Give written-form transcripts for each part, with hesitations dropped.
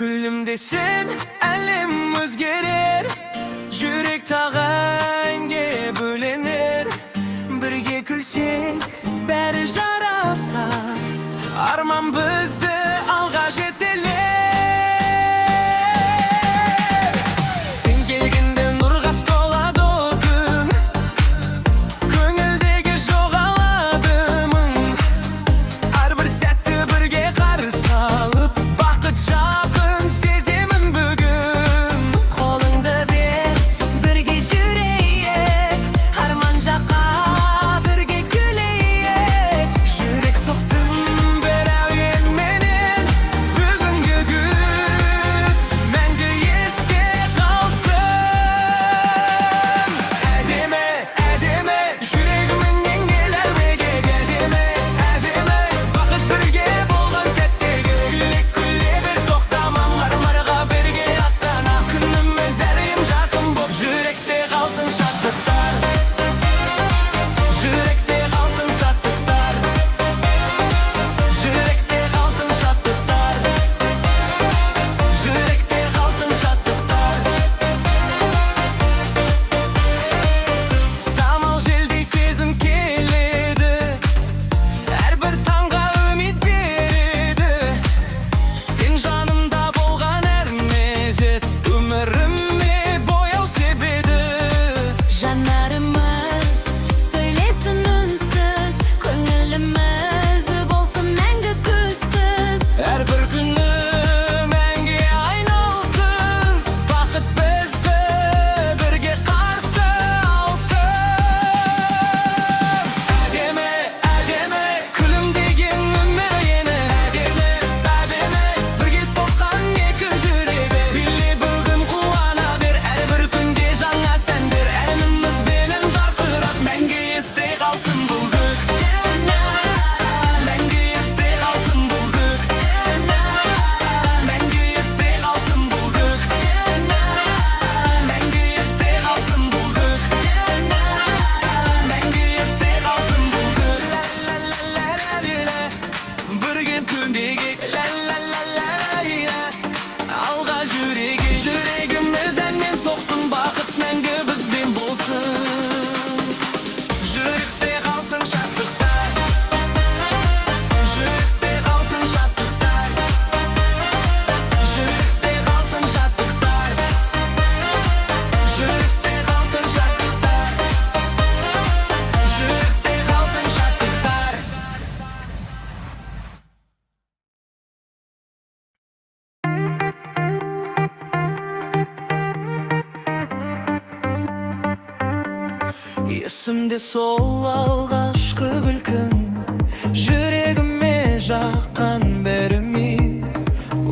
Küllüm desem elim özgerer, yürek tağenge bölenir. Birge külsek beri jarasa, arman bizdi alğa jeteler. Sen kelgende nurga toladi o gün, köngüldegi jogaladımın. Har bir sätти birge qarşı alıp, bakıt jakyn sezemin bugün. Kolыңды ber, birge жүрейік, арман жаққа бірге күлейік. Yürek soksun beraber menen, bugünkü gün мәңгі есте қалсын. Әдемі, әдемі, жүрегімнен келер бегек. Әдемі, әдемі, бақыт бірге болған сәттегі. Күле бір тоқтамам, мармарға бірге аттана. Күніміз әрдайым жарқын боп, жүректе қалсын шаттықтар. Жүректе қалсын шаттықтар. Жүректе қалсын шаттықтар. Жүректе қалсын шаттықтар. Самал желдей сезім келеді, әрбір таңға үміт береді. Сен жанымда болған әр мезет, өміріме бояу себеді. Жанарымыз сөйлесін үнсіз, көңіліміз болсын мәңгі күзсіз. Әрбір күні мәңге айналсын, бақыт бізді бірге қарсы алсын. Әдемі, әдемі, күлімдеген өмір ені. Әдемі, әдемі, бірге соққан екі жүрегі. Биле бүгін қуана бер, әрбір күнде жаңа сән бер. Әнімізбенен жарқырап, мәңгі есте қалсын бұл күн. Мәңгі есте қалсын бұл күн. Мәңгі есте қалсын бұл күн. Мәңгі есте қалсын бұл күн. Мәңгі есте қалсын бұл күн. Бірге түндегі алға жүрегі. Жүрегіміз әнмен соқсын, бақыт мәңгі бізбен болсын. Жүректе қалсын шаттықтар. Жүректе қалсын шаттықтар. Жүректе қалсын шаттықтар. Жүректе қалсын шаттықтар. Жүректе қалсын шаттықтар. Есімде сол алғашқы күлкің, жүрегіме жаққан бір үміт.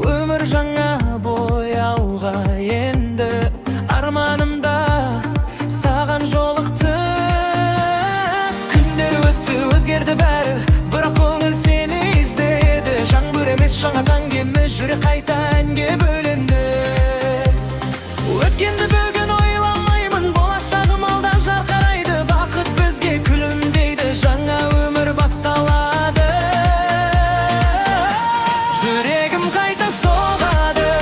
Өмір жаңа бояуға енді, арманымда саған жолықты. Күндер өтті, өзгерді бәрі, бірақ көңіл сені іздеді. Жаңбыр емес жаңа таң еміс, жүрек қайта әнге бөленді. Өткенді бүгін ойламаймын, болашағым алда жарқырайды. Бақыт бізге күлімдейді, жаңа өмір басталады. Жүрегім қайта соғады,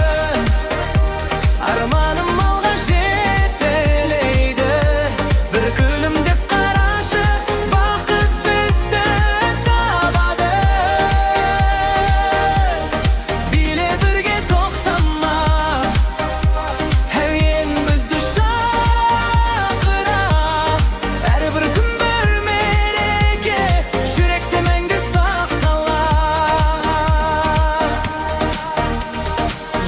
арманым алға жетелейді. Бір күлімдеп қарашы, бақыт бізді табады. Биле бірге тоқтама, әуен бізді шақыра. Әрбір күн бір мереке, жүректе мәңгі сақталар.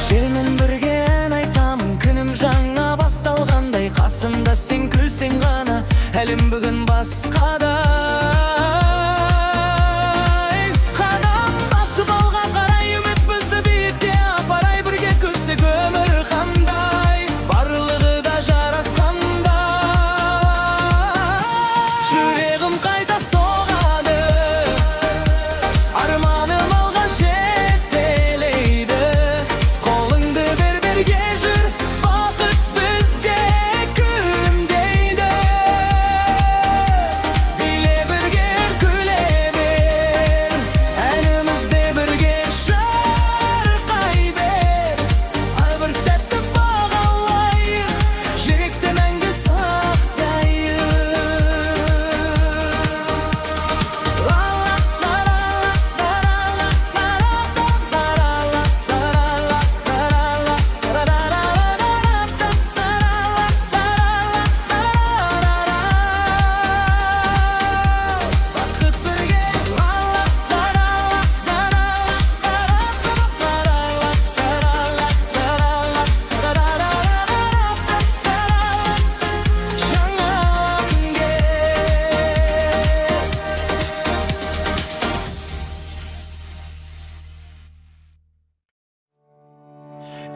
Желмен бірге ән айтамын, күнім жаңа басталғандай. Қасымда сен күлсең ғана, әлем бүгін басқадай. Қадам басып алға қарай, үміт бізді биікке апарай. Бірге күлсек өмір қандай, барлығы да жарасқандай. Жүрегім қайта соғады, арманым алға жетелейді. Қолыңды бер, бірге жүр, бақыт бізге күлімдейді.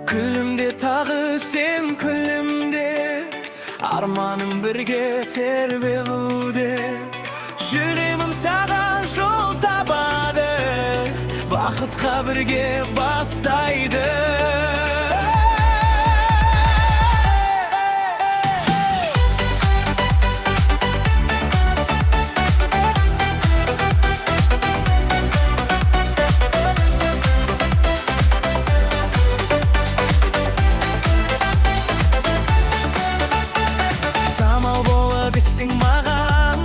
Күлімде тағы сен күлімде, арманым бірге тербелуде. Жүремім саған жол табады, бақытқа бірге бастайды. Самал болып есің маған,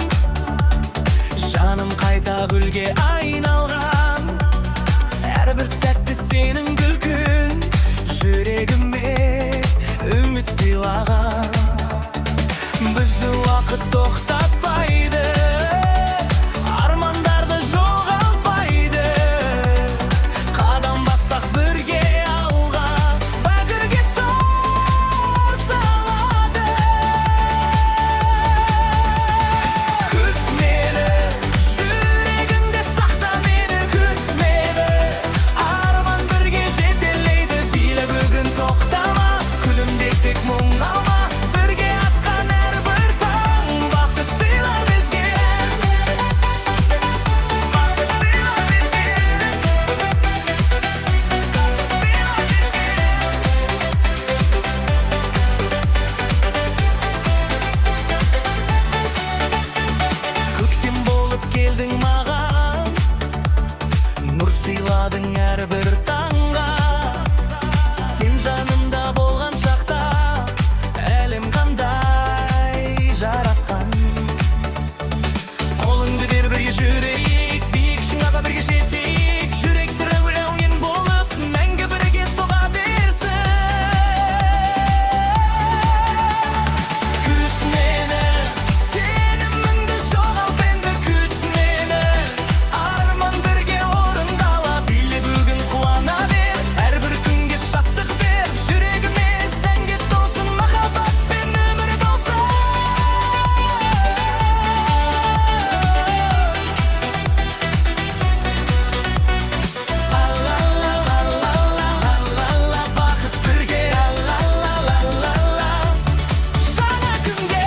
жаным қайта гүлге айналған. Әрбір сәтте сенің күлкің жүрегіме үміт сыйлаған. Бізді уақыт тоқтатпайды, армандарды жоғалтпайды. Қадам бассақ бірге алға, бәгірге зор салады. Күт мені, жүрегіңде сақта мені, күт мені. Арман бірге жетелейді, биле бүгін тоқтама. Күлімде тек мұң алма, бірге атқан әрбір таң бақыт сыйла бізге. Көктем болып келдің маған, нұр сыйладың әрбір таңға. Сен жанымда болған шақта, әлем қандай жарасқан. Қолыңды бер бірге жүрейік, биік шыңға бірге жетейік. Жүрек тірәуен болып, мәңгі бірге соға берсін. Күт мені, сеніміңді жоғалт енді, күт мені. Арман бірге орындала, биле бүгін қуана бер. Әрбір күнге шаттық бер, жүрегіме сәнге толсын, махаббат пен өмір болсын. Ла-ла-ла-ла-ла-ла-ла-ла, бақыт бірге. Ла-ла-ла-ла-ла-ла, жаңа күнге.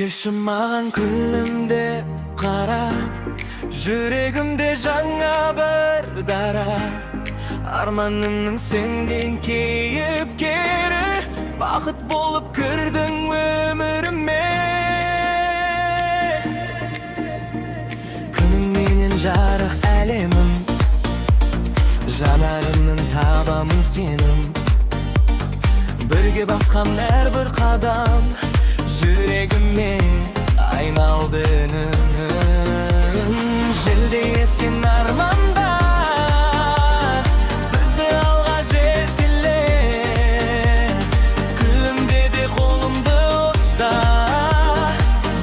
Келші маған күлімде қара, жүрегімде жаңа бір дара. Арманымның сенген кейіпкері, бақыт болып кірдің өміріме. Күніңменен жарық әлемім, жанарымның табамын сенім. Бірге басқан әрбір қадам жүрегіме айналды үнім. Желдей ескен армандар бізді алға жетелер. Күлімде де қолымды ұста,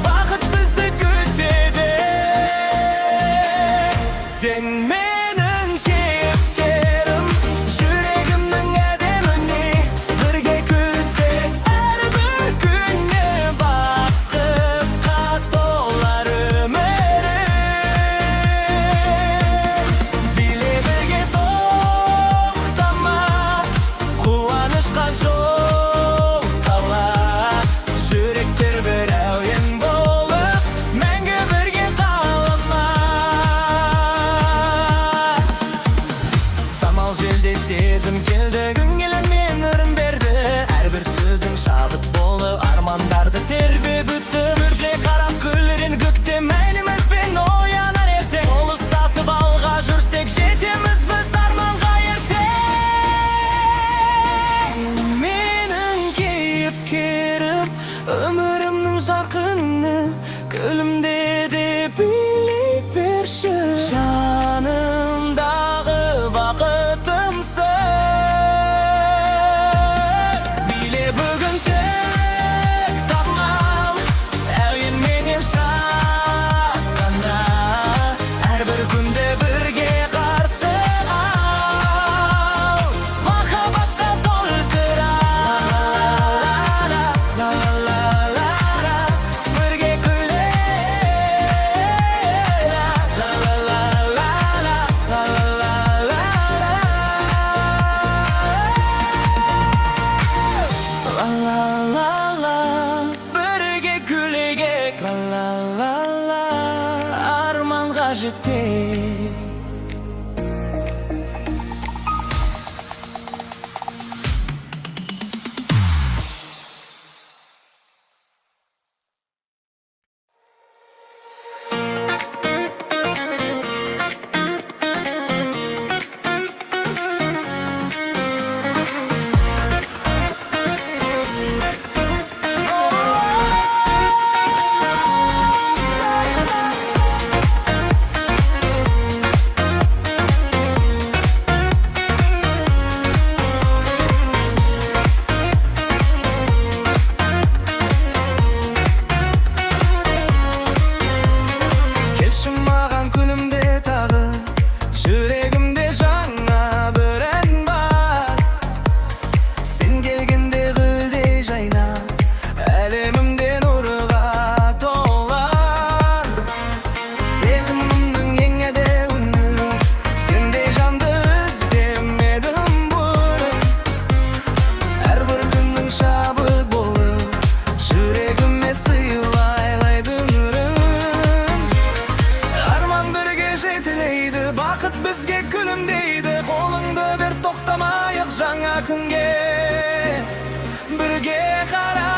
бақыт бізді күтеді. Сен менің кейіпкерім, жүрегімнің әдеміне. Бірге күлсек әрбір күнде, бақытқа толар өмірім. Биле бірге тоқтама, қуанышқа жол сала. Жүректер бір әуен болып, мәңгі бірге қалама. Самал желде сезім келді, күнгелермен үрім берді. Әрбір сөзің шабыт болып, армандарды тербеп өтті. Үрде қарап күлірен көкте, мәнімізбен оянар ертең. Қол ұстасып алға жүрсек, жетеміз біз арманға ертең. Менің кейіпкерім, өмірімнің жарқыны, күлімде де билей берші. Жанымдағы бақытымсың. Биле бүгін тек тамам, әуенменен шаттана. Әрбір күнде бірге қарсы ал, махаббатқа толтыра. Ла-ла-ла-ла-ла, бірге күле. Ла-ла-ла-ла-ла. Vaqt bizga gülüm deydi, qo'lingda bir to'xtamayıq жаңа kunga. Birga qarab